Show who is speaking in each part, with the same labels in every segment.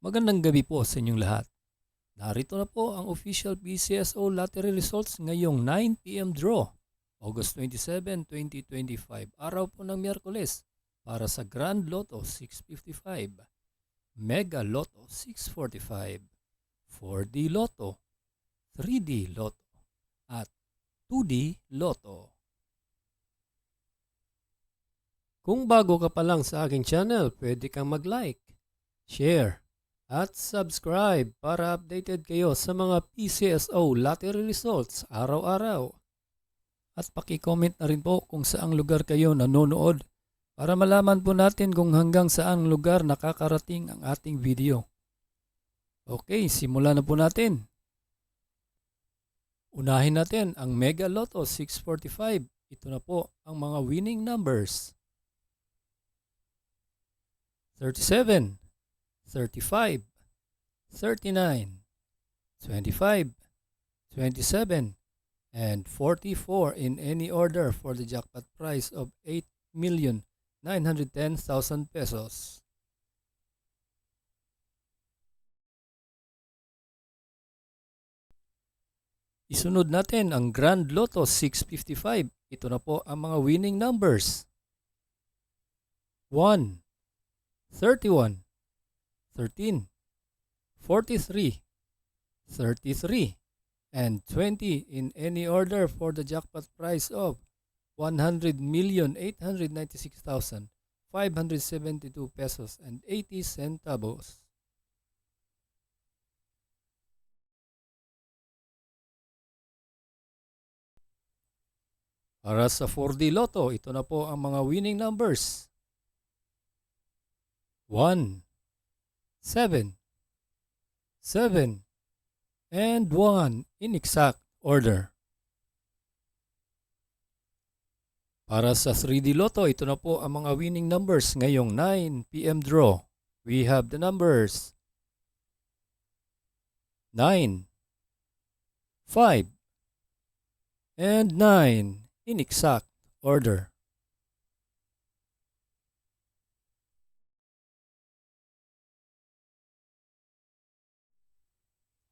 Speaker 1: Magandang gabi po sa inyong lahat. Narito na po ang official PCSO lottery results ngayong 9 p.m. draw, August 27, 2025, araw po ng Miyerkules para sa Grand Lotto 655, Mega Lotto 645, 4D Lotto, 3D Lotto, at 2D Lotto. Kung bago ka pa lang sa aking channel, pwede kang mag-like, share, at subscribe para updated kayo sa mga PCSO lottery results araw-araw. At paki-comment na rin po kung saang lugar kayo nanonood para malaman po natin kung hanggang saang lugar nakakarating ang ating video. Okay, simulan na po natin. Unahin natin ang Mega Lotto 645. Ito na po ang mga winning numbers. 37, 35, 39, 25, 27, and 44 in any order for the jackpot prize of 8,910,000 pesos. Isunod natin ang Grand Lotto 655. Ito na po ang mga winning numbers. 1, 31, 13, 43, 33, and 20 in any order for the jackpot prize of 100,896,572 pesos and 80 centavos. Para sa 4D Lotto, ito na po ang mga winning numbers. 1, 7, 7, and 1 in exact order. Para sa 3D Lotto, ito na po ang mga winning numbers ngayong 9 p.m. draw. We have the numbers 9, 5, and 9 in exact order.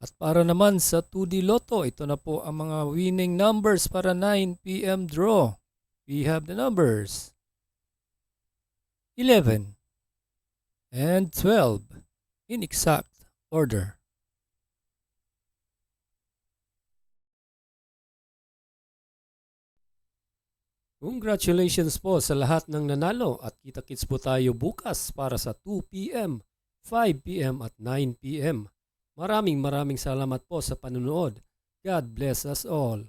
Speaker 1: At para naman sa 2D Lotto, ito na po ang mga winning numbers para 9 p.m. draw. We have the numbers 11 and 12 in exact order. Congratulations po sa lahat ng nanalo at kita-kits po tayo bukas para sa 2 p.m., 5 p.m. at 9 p.m. Maraming salamat po sa panunood. God bless us all.